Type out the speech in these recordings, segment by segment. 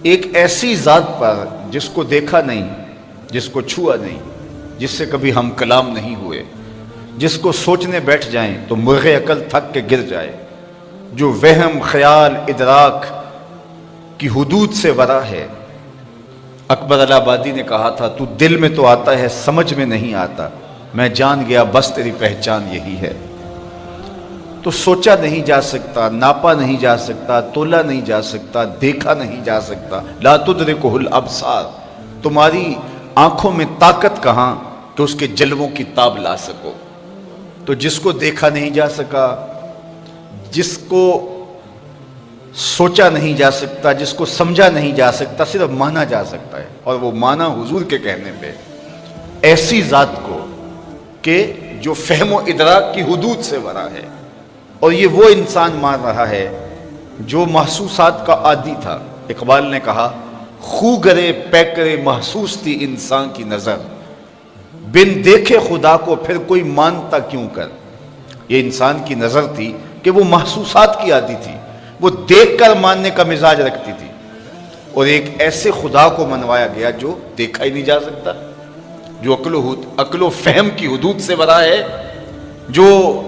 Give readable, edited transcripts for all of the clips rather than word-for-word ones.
ایک ایسی ذات پر جس کو دیکھا نہیں، جس کو چھوا نہیں، جس سے کبھی ہم کلام نہیں ہوئے، جس کو سوچنے بیٹھ جائیں تو مرغ عقل تھک کے گر جائے، جو وہم خیال ادراک کی حدود سے ورا ہے۔ اکبر الہ آبادی نے کہا تھا تو دل میں تو آتا ہے سمجھ میں نہیں آتا، میں جان گیا بس تیری پہچان یہی ہے۔ تو سوچا نہیں جا سکتا، ناپا نہیں جا سکتا، تولا نہیں جا سکتا، دیکھا نہیں جا سکتا۔ لا تدرکہ الابصار، تمہاری آنکھوں میں طاقت کہاں کہ اس کے جلووں کی تاب لا سکو۔ تو جس کو دیکھا نہیں جا سکا، جس کو سوچا نہیں جا سکتا، جس کو سمجھا نہیں جا سکتا، صرف مانا جا سکتا ہے، اور وہ مانا حضور کے کہنے پہ ایسی ذات کو کہ جو فہم و ادراک کی حدود سے ورا ہے۔ اور یہ وہ انسان مان رہا ہے جو محسوسات کا عادی تھا۔ اقبال نے کہا خو گرے پیکرے محسوس تھی انسان کی نظر، بن دیکھے خدا کو پھر کوئی مانتا کیوں کر۔ یہ انسان کی نظر تھی کہ وہ محسوسات کی عادی تھی، وہ دیکھ کر ماننے کا مزاج رکھتی تھی، اور ایک ایسے خدا کو منوایا گیا جو دیکھا ہی نہیں جا سکتا، جو عقل و فہم کی حدود سے ورا ہے، جو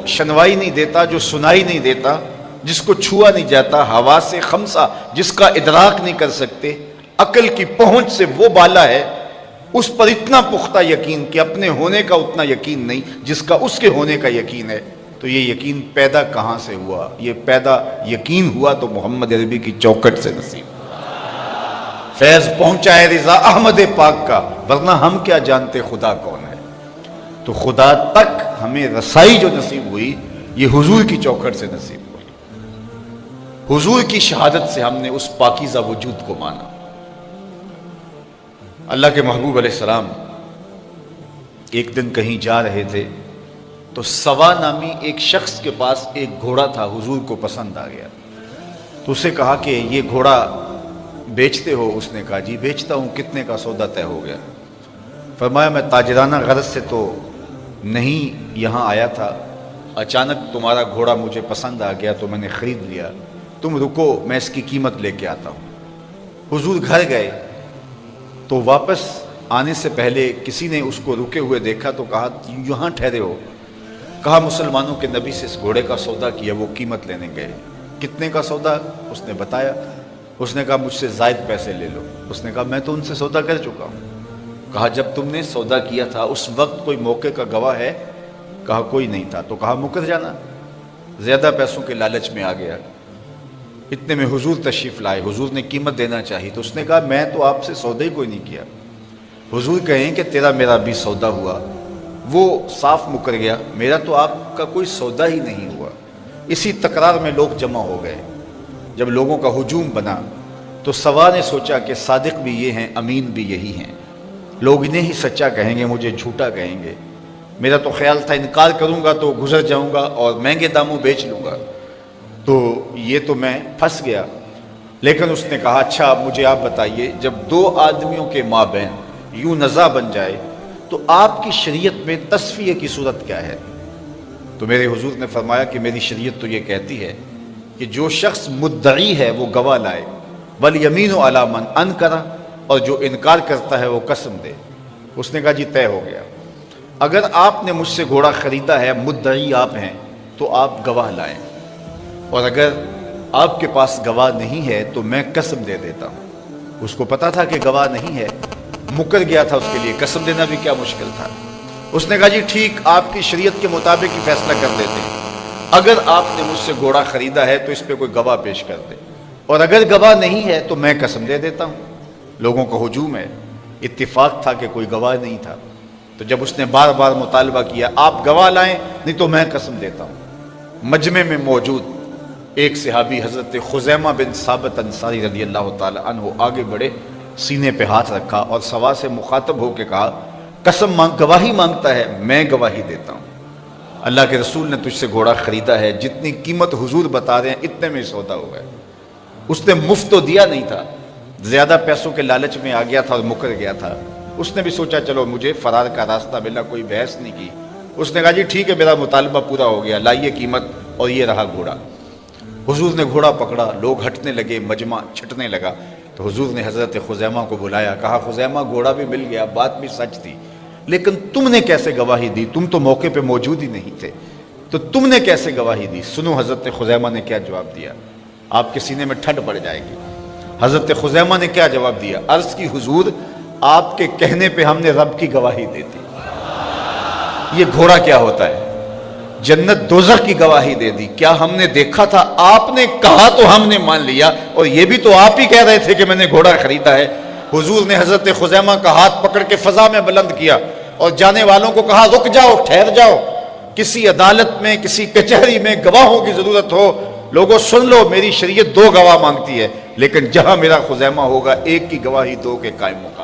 شنوائی نہیں دیتا، جو سنائی نہیں دیتا، جس کو چھوا نہیں جاتا، حواس خمسہ جس کا ادراک نہیں کر سکتے، عقل کی پہنچ سے وہ بالا ہے، اس پر اتنا پختہ یقین کہ اپنے ہونے کا اتنا یقین نہیں جس کا اس کے ہونے کا یقین ہے۔ تو یہ یقین پیدا کہاں سے ہوا؟ یہ پیدا یقین ہوا تو محمد عربی کی چوکھٹ سے نصیب، فیض پہنچا ہے رضا احمد پاک کا، ورنہ ہم کیا جانتے خدا کون ہے۔ تو خدا تک ہمیں رسائی جو نصیب ہوئی یہ حضور کی چوکھٹ سے نصیب ہوئی، حضور کی شہادت سے ہم نے اس پاکیزہ وجود کو مانا۔ اللہ کے محبوب علیہ السلام ایک دن کہیں جا رہے تھے تو سوا نامی ایک شخص کے پاس ایک گھوڑا تھا، حضور کو پسند آ گیا تو اسے کہا کہ یہ گھوڑا بیچتے ہو؟ اس نے کہا جی بیچتا ہوں، کتنے کا سودا طے ہو گیا؟ فرمایا میں تاجرانہ غرض سے تو نہیں یہاں آیا تھا، اچانک تمہارا گھوڑا مجھے پسند آ گیا تو میں نے خرید لیا، تم رکو میں اس کی قیمت لے کے آتا ہوں۔ حضور گھر گئے تو واپس آنے سے پہلے کسی نے اس کو رکے ہوئے دیکھا تو کہا یہاں ٹھہرے ہو؟ کہا مسلمانوں کے نبی سے اس گھوڑے کا سودا کیا، وہ قیمت لینے گئے۔ کتنے کا سودا؟ اس نے بتایا۔ اس نے کہا مجھ سے زائد پیسے لے لو۔ اس نے کہا میں تو ان سے سودا کر چکا ہوں۔ کہا جب تم نے سودا کیا تھا اس وقت کوئی موقع کا گواہ ہے؟ کہا کوئی نہیں تھا۔ تو کہا مکر جانا، زیادہ پیسوں کے لالچ میں آ گیا۔ اتنے میں حضور تشریف لائے، حضور نے قیمت دینا چاہی تو اس نے کہا میں تو آپ سے سودا ہی کوئی نہیں کیا۔ حضور کہیں کہ تیرا میرا بھی سودا ہوا، وہ صاف مکر گیا، میرا تو آپ کا کوئی سودا ہی نہیں ہوا۔ اسی تکرار میں لوگ جمع ہو گئے۔ جب لوگوں کا ہجوم بنا تو سوا نے سوچا کہ صادق بھی یہ ہیں، امین بھی یہی ہیں، لوگ انہیں ہی سچا کہیں گے، مجھے جھوٹا کہیں گے۔ میرا تو خیال تھا انکار کروں گا تو گزر جاؤں گا اور مہنگے داموں بیچ لوں گا، تو یہ تو میں پھنس گیا۔ لیکن اس نے کہا اچھا مجھے آپ بتائیے، جب دو آدمیوں کے مابین یوں نزاع بن جائے تو آپ کی شریعت میں تصفیہ کی صورت کیا ہے؟ تو میرے حضور نے فرمایا کہ میری شریعت تو یہ کہتی ہے کہ جو شخص مدعی ہے وہ گواہ لائے، والیمین علی من انکر، اور جو انکار کرتا ہے وہ قسم دے۔ اس نے کہا جی طے ہو گیا، اگر آپ نے مجھ سے گھوڑا خریدا ہے، مدعی آپ ہیں، تو آپ گواہ لائیں، اور اگر آپ کے پاس گواہ نہیں ہے تو میں قسم دے دیتا ہوں۔ اس کو پتا تھا کہ گواہ نہیں ہے، مکر گیا تھا، اس کے لیے قسم دینا بھی کیا مشکل تھا۔ اس نے کہا جی ٹھیک، آپ کی شریعت کے مطابق ہی فیصلہ کر دیتے ہیں، اگر آپ نے مجھ سے گھوڑا خریدا ہے تو اس پہ کوئی گواہ پیش کر دے، اور اگر گواہ نہیں ہے تو میں قسم دے دیتا ہوں۔ لوگوں کا ہجوم ہے، اتفاق تھا کہ کوئی گواہ نہیں تھا، تو جب اس نے بار بار مطالبہ کیا آپ گواہ لائیں نہیں تو میں قسم دیتا ہوں۔ مجمع میں موجود ایک صحابی حضرت خزیمہ بن ثابت انصاری رضی اللہ تعالی عنہ آگے بڑھے، سینے پہ ہاتھ رکھا اور سوا سے مخاطب ہو کے کہا قسم گواہی مانگتا ہے، میں گواہی دیتا ہوں۔ اللہ کے رسول نے تجھ سے گھوڑا خریدا ہے، جتنی قیمت حضور بتا رہے ہیں اتنے میں سودا ہو گیا۔ اس نے مفت تو دیا نہیں تھا، زیادہ پیسوں کے لالچ میں آ گیا تھا اور مکر گیا تھا۔ اس نے بھی سوچا چلو مجھے فرار کا راستہ ملا، کوئی بحث نہیں کی۔ اس نے کہا جی ٹھیک ہے میرا مطالبہ پورا ہو گیا، لائیے قیمت، اور یہ رہا گھوڑا۔ حضور نے گھوڑا پکڑا، لوگ ہٹنے لگے، مجمع چھٹنے لگا۔ تو حضور نے حضرت خزیمہ کو بلایا، کہا خزیمہ گھوڑا بھی مل گیا، بات بھی سچ تھی، لیکن تم نے کیسے گواہی دی؟ تم تو موقع پہ موجود ہی نہیں تھے، تو تم نے کیسے گواہی دی؟ سنو حضرت خزیمہ نے کیا جواب دیا، آپ کے سینے میں ٹھنڈ پڑ جائے گی۔ حضرت خزیمہ نے کیا جواب دیا؟ عرض کی حضور آپ کے کہنے پہ ہم نے رب کی گواہی دے دی۔ یہ گھوڑا کیا ہوتا ہے؟ جنت دوزخ کی گواہی دے دی۔ کیا ہم نے دیکھا تھا؟ آپ نے کہا تو ہم نے مان لیا، اور یہ بھی تو آپ ہی کہہ رہے تھے کہ میں نے گھوڑا خریدا ہے۔ حضور نے حضرت خزیمہ کا ہاتھ پکڑ کے فضا میں بلند کیا اور جانے والوں کو کہا رک جاؤ، ٹھہر جاؤ، کسی عدالت میں کسی کچہری میں گواہوں کی ضرورت ہو، لوگوں سن لو، میری شریعت 2 گواہ مانگتی ہے، لیکن جہاں میرا خزیمہ ہوگا ایک کی گواہی 2 کے قائم مقام۔